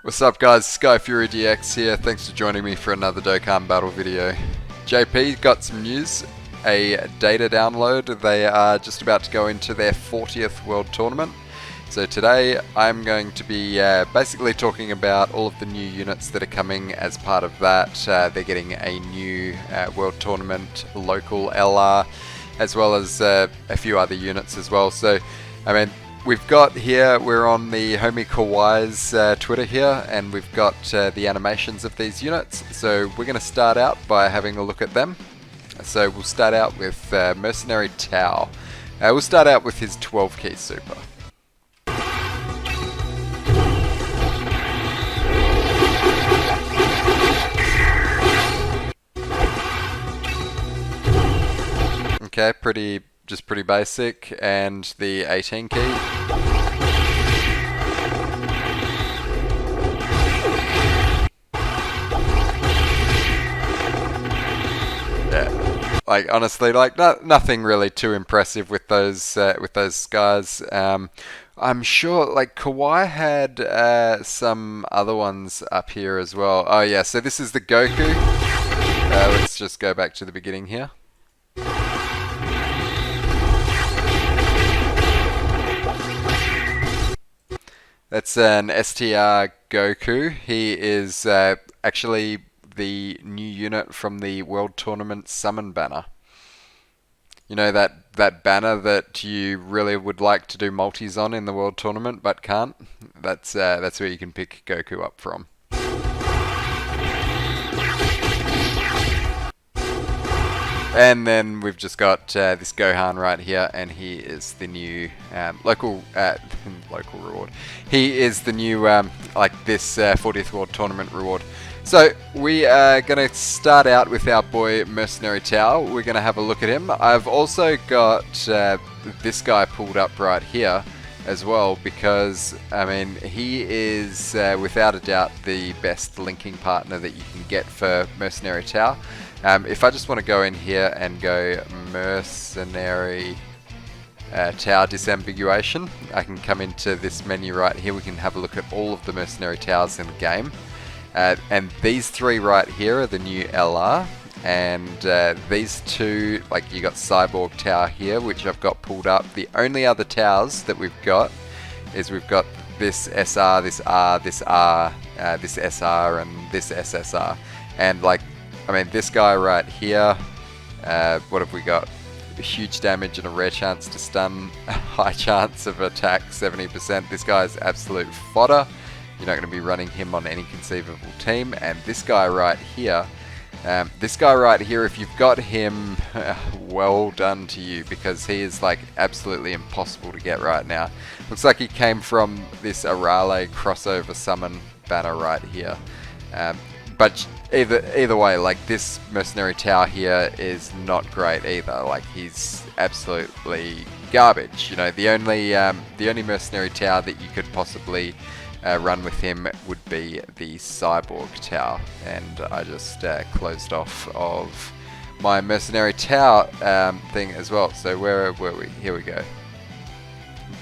What's up guys, SkyfuryDX here, thanks for joining me for another Dokkan battle video. JP got some news, a data download. They are just about to go into their 40th World Tournament. So today I'm going to be basically talking about all of the new units that are coming as part of that. They're getting a new World Tournament local LR, as well as a few other units as well. So, I mean, we've got here, we're on the Homie Kawaii's Twitter here, and we've got the animations of these units. So we're going to start out by having a look at them. So we'll start out with Mercenary Tower. We'll start out with his 12 key super. Okay, just pretty basic, and the 18 key. Yeah, like honestly, like nothing really too impressive with those guys. I'm sure like Kawhi had some other ones up here as well. Oh yeah, so this is the Goku. Let's just go back to the beginning here. That's an Str Goku. He is actually the new unit from the World Tournament Summon banner. You know that banner that you really would like to do multis on in the World Tournament but can't? That's where you can pick Goku up from. And then we've just got this Gohan right here, and he is the new local reward. He is the new this 40th World Tournament reward. So we are going to start out with our boy Mercenary Tower. We're going to have a look at him. I've also got this guy pulled up right here as well, because I mean he is without a doubt the best linking partner that you can get for Mercenary Tower. If I just want to go in here and go Mercenary Tower Disambiguation, I can come into this menu right here. We can have a look at all of the Mercenary Towers in the game. And these three right here are the new LR. And these two, like you got Cyborg Tower here, which I've got pulled up. The only other towers that we've got is we've got this SR, this R, this R, this SR, and this SSR. And like, I mean, this guy right here, what have we got? Huge damage and a rare chance to stun, high chance of attack, 70%. This guy's absolute fodder. You're not going to be running him on any conceivable team. And this guy right here, if you've got him, well done to you, because he is like absolutely impossible to get right now. Looks like he came from this Arale crossover summon banner right here. But either way, like this Mercenary Tower here is not great either. Like he's absolutely garbage. You know, the only Mercenary Tower that you could possibly run with him would be the Cyborg Tower. And I just closed off of my Mercenary Tower thing as well. So where were we? Here we go.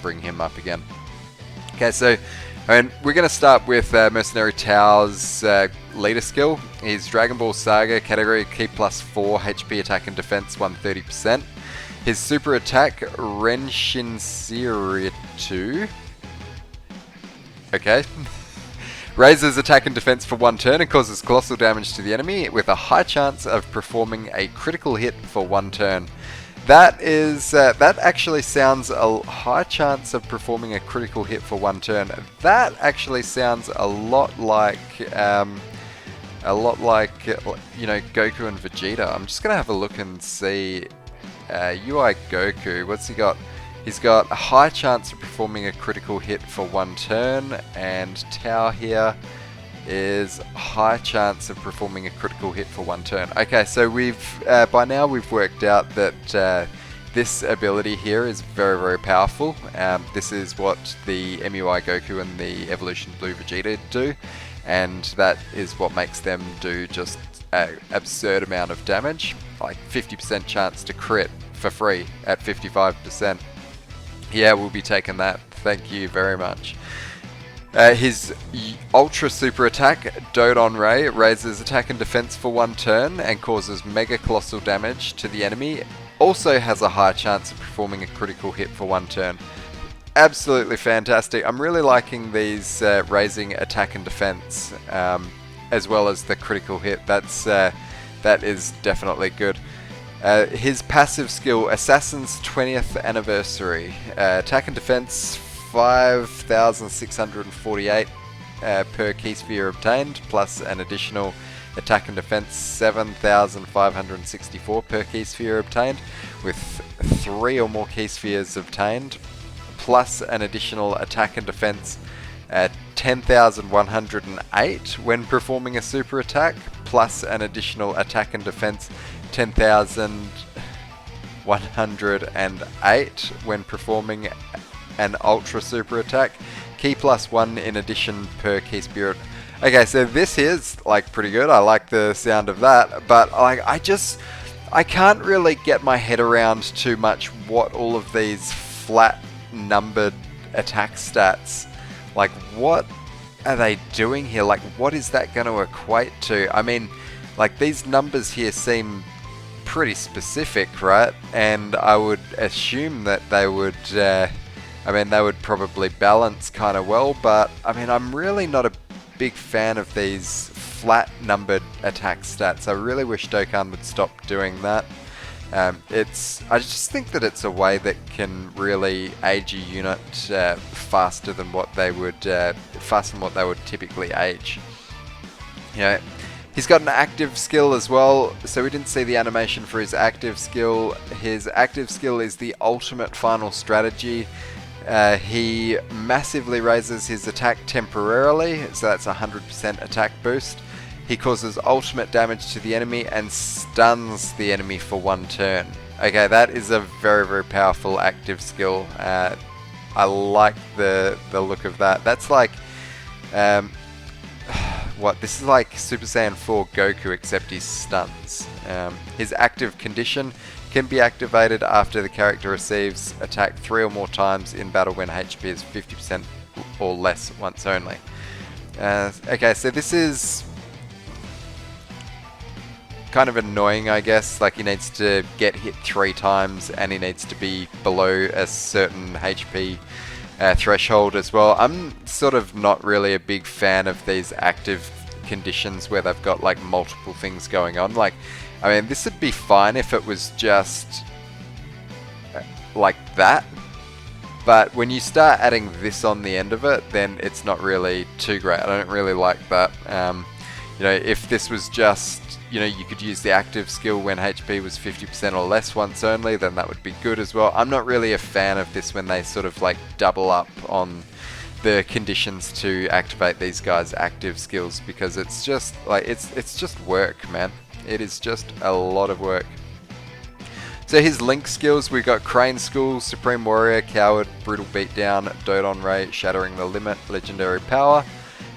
Bring him up again. Okay, so we're going to start with Mercenary Tower's leader skill. He's Dragon Ball Saga category, Ki plus 4, HP attack and defense 130%. His super attack, Renshinseiritu. Okay. Raises attack and defense for 1 turn and causes colossal damage to the enemy with a high chance of performing a critical hit for 1 turn. That actually sounds a high chance of performing a critical hit for 1 turn. That actually sounds a lot like you know, Goku and Vegeta. I'm just gonna have a look and see UI Goku. What's he got? He's got a high chance of performing a critical hit for 1 turn, and Tao here is high chance of performing a critical hit for 1 turn. Okay, so by now we've worked out that this ability here is very, very powerful. This is what the MUI Goku and the Evolution Blue Vegeta do, and that is what makes them do just an absurd amount of damage, like 50% chance to crit for free at 55%. Yeah, we'll be taking that. Thank you very much. His Ultra Super Attack, Dodon Ray, raises attack and defense for 1 turn and causes Mega Colossal damage to the enemy. Also has a high chance of performing a critical hit for 1 turn. Absolutely fantastic. I'm really liking these raising attack and defense, as well as the critical hit. That is definitely good. His passive skill, Assassin's 20th Anniversary. Attack and defense 5,648 per key sphere obtained, plus an additional attack and defense 7,564 per key sphere obtained, with 3 or more key spheres obtained, plus an additional attack and defense 10,108 when performing a super attack, plus an additional attack and defense 10,108 when performing an ultra super attack. Key plus 1 in addition per key spirit. Okay, so this is like pretty good. I like the sound of that, but like I can't really get my head around too much what all of these flat numbered attack stats, like what are they doing here? Like what is that going to equate to? I mean, like these numbers here seem pretty specific, right? And I would assume that they would they would probably balance kind of well, but I mean, I'm really not a big fan of these flat numbered attack stats. I really wish Dokkan would stop doing that. I just think that it's a way that can really age a unit faster than what they would typically age. You know, he's got an active skill as well, so we didn't see the animation for his active skill. His active skill is the ultimate final strategy. He massively raises his attack temporarily, so that's a 100% attack boost. He causes ultimate damage to the enemy and stuns the enemy for 1 turn. Okay, that is a very, very powerful active skill. I like the look of that. That's like, this is like Super Saiyan 4 Goku, except he stuns. His active condition can be activated after the character receives attack 3 or more times in battle when HP is 50% or less once only. Okay, so this is kind of annoying, I guess. Like he needs to get hit 3 times and he needs to be below a certain HP threshold as well. I'm sort of not really a big fan of these active conditions where they've got like multiple things going on. Like, I mean, this would be fine if it was just like that, but when you start adding this on the end of it, then it's not really too great. I don't really like that. You know, if this was just, you know, you could use the active skill when HP was 50% or less once only, then that would be good as well. I'm not really a fan of this when they sort of like double up on the conditions to activate these guys' active skills, because it's just like, it's just work, man. It is just a lot of work. So his link skills, we've got Crane School, Supreme Warrior, Coward, Brutal Beatdown, Dodon Ray, Shattering the Limit, Legendary Power.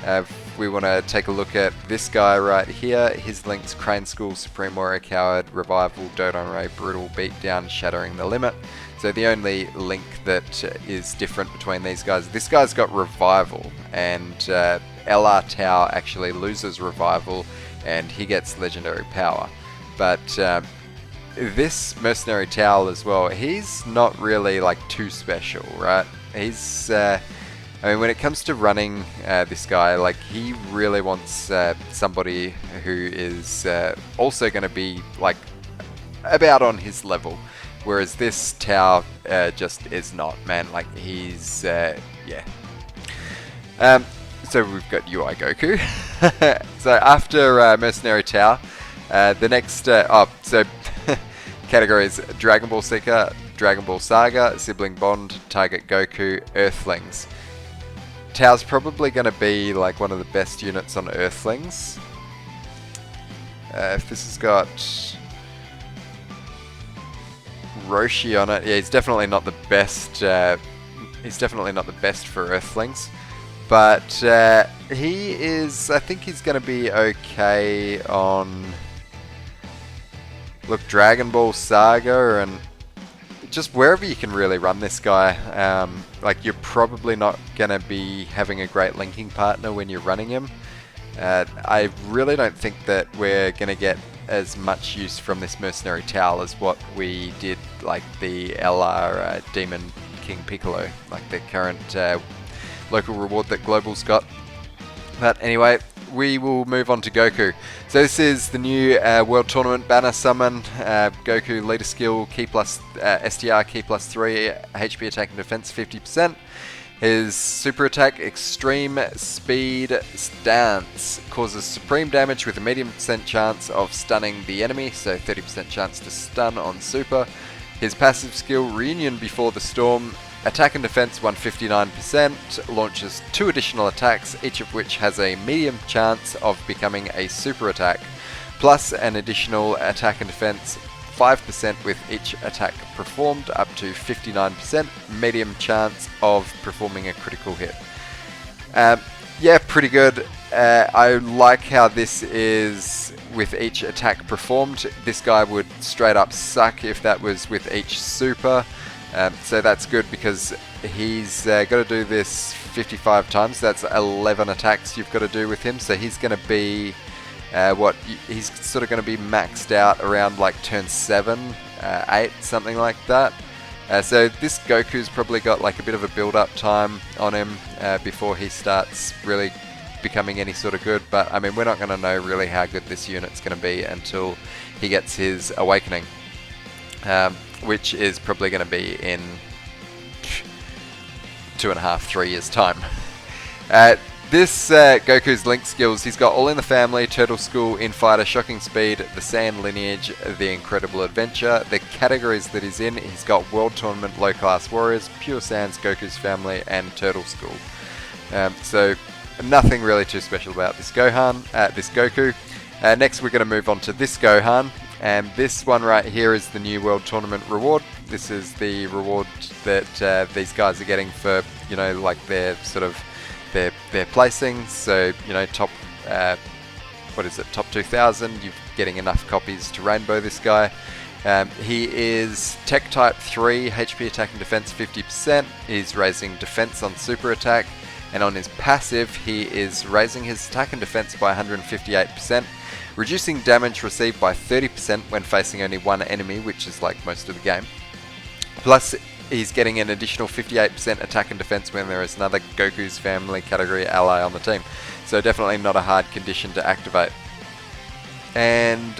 If we want to take a look at this guy right here, his links: Crane School, Supreme Warrior, Coward, Revival, Dodon Ray, Brutal Beatdown, Shattering the Limit. So the only link that is different between these guys, this guy's got Revival, and LR Tau actually loses Revival and he gets Legendary Power. But this Mercenary Tower as well, he's not really like too special, right? He's, I mean, when it comes to running this guy, like he really wants somebody who is also going to be like about on his level, whereas this Tau just is not, man. Like he's, yeah. So we've got UI Goku. So after Mercenary Tower, the next, so categories: Dragon Ball Seeker, Dragon Ball Saga, Sibling Bond, Target Goku, Earthlings. Tao's probably going to be like one of the best units on Earthlings. If this has got Roshi on it, yeah, he's definitely not the best. He's definitely not the best for Earthlings. But he is, I think he's going to be okay on, look, Dragon Ball Saga and just wherever you can really run this guy. Like, you're probably not going to be having a great linking partner when you're running him. I really don't think that we're going to get as much use from this Mercenary Tower as what we did, like the LR Demon King Piccolo, like the current local reward that Global's got. But anyway, we will move on to Goku. So this is the new World Tournament banner summon. Goku leader skill key plus STR key plus 3 HP attack and defense 50%. His super attack extreme speed stance causes supreme damage with a medium % chance of stunning the enemy, so 30% chance to stun on super. His passive skill reunion before the storm, attack and defense 159%, launches 2 additional attacks, each of which has a medium chance of becoming a super attack, plus an additional attack and defense 5% with each attack performed, up to 59% medium chance of performing a critical hit. Yeah, pretty good. I like how this is with each attack performed. This guy would straight up suck if that was with each super. So that's good because he's got to do this 55 times. That's 11 attacks you've got to do with him. So he's going to be he's sort of going to be maxed out around like turn 7, 8, something like that. So this Goku's probably got like a bit of a build-up time on him before he starts really becoming any sort of good. But I mean, we're not going to know really how good this unit's going to be until he gets his awakening, which is probably going to be in 2.5, 3 years time. This Goku's link skills, he's got All in the Family, Turtle School, Infighter, Shocking Speed, the Sand Lineage, the Incredible Adventure. The categories that he's in, he's got World Tournament, Low Class Warriors, Pure Sands, Goku's Family, and Turtle School. So nothing really too special about this Goku. Next we're going to move on to this Gohan, and this one right here is the new World Tournament reward. This is the reward that these guys are getting for, you know, like their sort of their placings. So, you know, top top 2000, you're getting enough copies to rainbow this guy. He is Tech Type 3, HP attack and defense 50%. He's raising defense on super attack, and on his passive he is raising his attack and defense by 158%, reducing damage received by 30% when facing only one enemy, which is like most of the game. Plus, he's getting an additional 58% attack and defense when there is another Goku's Family category ally on the team. So definitely not a hard condition to activate. And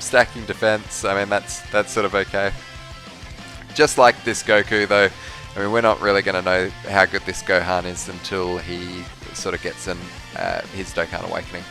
stacking defense, I mean, that's sort of okay. Just like this Goku though, I mean, we're not really going to know how good this Gohan is until he sort of gets in his Dokan Awakening.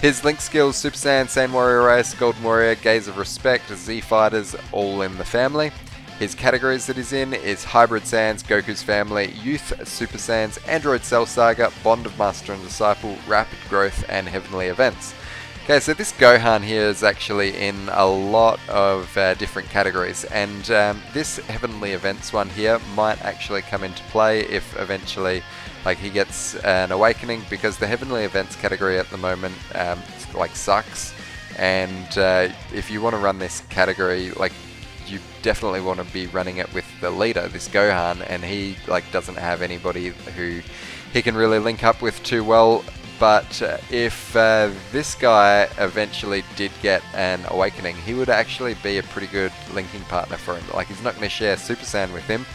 His link skills, Super Saiyan, Saiyan Warrior Race, Golden Warrior, Gaze of Respect, Z Fighters, All in the Family. His categories that he's in is Hybrid Saiyans, Goku's Family, Youth, Super Saiyans, Android Cell Saga, Bond of Master and Disciple, Rapid Growth, and Heavenly Events. Okay, so this Gohan here is actually in a lot of different categories, and this Heavenly Events one here might actually come into play if eventually like he gets an awakening, because the Heavenly Events category at the moment like sucks, and if you want to run this category, like, you definitely want to be running it with the leader, this Gohan, and he like doesn't have anybody who he can really link up with too well. But if this guy eventually did get an awakening, he would actually be a pretty good linking partner for him. Like, he's not going to share Super Saiyan with him,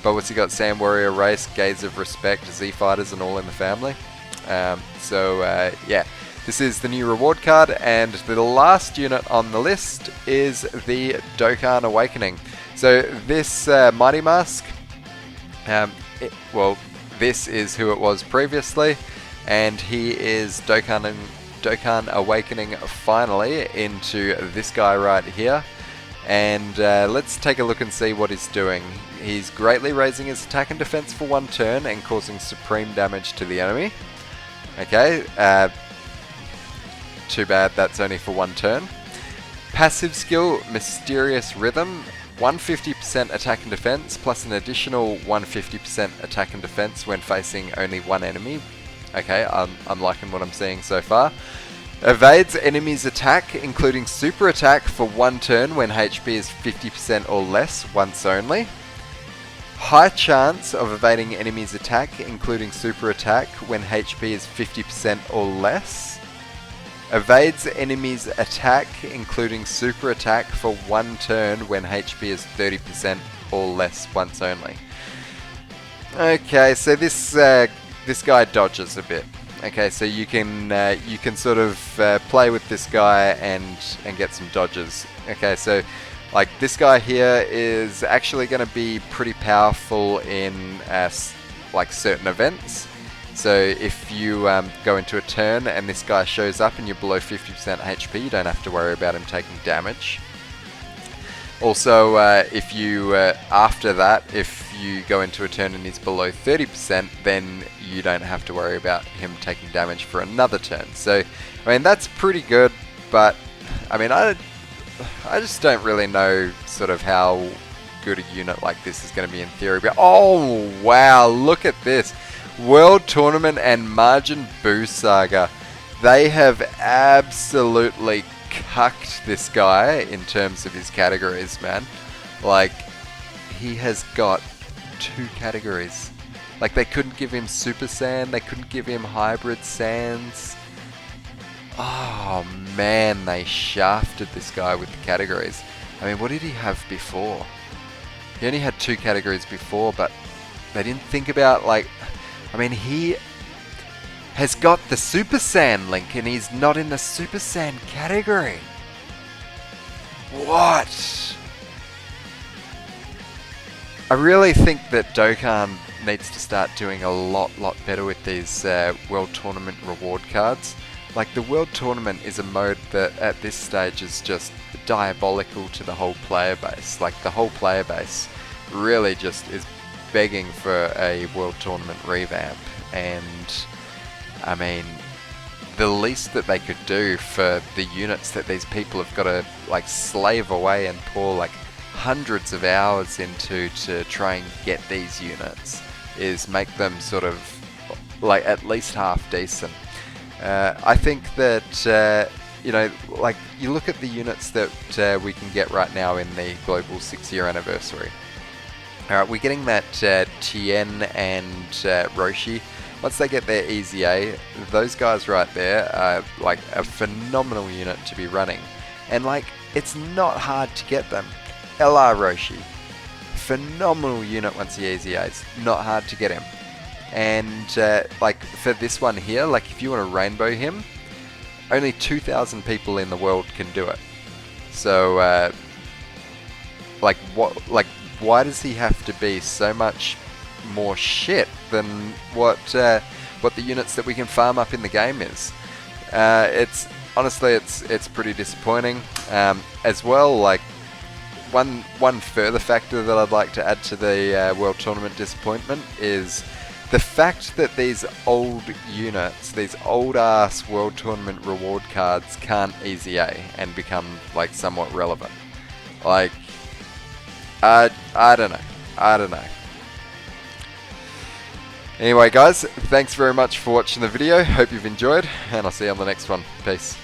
but what's he got? Saiyan Warrior Race, Gaze of Respect, Z Fighters, and All in the Family. Yeah. This is the new reward card, and the last unit on the list is the Dokkan Awakening. So this Mighty Mask, this is who it was previously, and he is Dokkan Awakening finally into this guy right here. And let's take a look and see what he's doing. He's greatly raising his attack and defense for 1 turn and causing supreme damage to the enemy. Okay, too bad that's only for 1 turn. Passive skill, Mysterious Rhythm, 150% attack and defense, plus an additional 150% attack and defense when facing only 1 enemy. Okay, I'm liking what I'm seeing so far. Evades enemies' attack, including super attack, for 1 turn when HP is 50% or less, once only. High chance of evading enemies' attack, including super attack, when HP is 50% or less. Evades enemies' attack, including super attack, for 1 turn when HP is 30% or less once only. Okay, so this guy dodges a bit. Okay, so you can sort of play with this guy and get some dodges. Okay, so like this guy here is actually going to be pretty powerful in like certain events. So if you go into a turn and this guy shows up and you're below 50% HP, you don't have to worry about him taking damage. Also, if you after that, if you go into a turn and he's below 30%, then you don't have to worry about him taking damage for another turn. So, I mean, that's pretty good, but I mean, I just don't really know sort of how good a unit like this is going to be in theory. But oh wow, look at this. World Tournament and Margin Boo Saga. They have absolutely cucked this guy in terms of his categories, man. Like, he has got 2 categories. Like, they couldn't give him Super Saiyan, they couldn't give him Hybrid Saiyans. Oh man, they shafted this guy with the categories. I mean, what did he have before? He only had 2 categories before, but they didn't think about, like, I mean, he has got the Super Saiyan link and he's not in the Super Saiyan category. What? I really think that Dokkan needs to start doing a lot better with these World Tournament reward cards. Like, the World Tournament is a mode that at this stage is just diabolical to the whole player base. Like, the whole player base really just is begging for a World Tournament revamp, and I mean, the least that they could do for the units that these people have got to like slave away and pour like hundreds of hours into to try and get these units is make them sort of like at least half decent. I think that you know, like, you look at the units that we can get right now in the global 6-year anniversary. Alright, we're getting that Tien and Roshi. Once they get their Easy A, those guys right there are like a phenomenal unit to be running. And like, it's not hard to get them. LR Roshi, phenomenal unit once the Easy A's, not hard to get him. And like for this one here, like if you want to rainbow him, only 2,000 people in the world can do it. So like what, like, why does he have to be so much more shit than what the units that we can farm up in the game is? It's honestly, it's pretty disappointing. As well, like one further factor that I'd like to add to the World Tournament disappointment is the fact that these old units, these old ass World Tournament reward cards can't Easy A and become like somewhat relevant. Like, I don't know. Anyway guys, thanks very much for watching the video. Hope you've enjoyed, and I'll see you on the next one. Peace.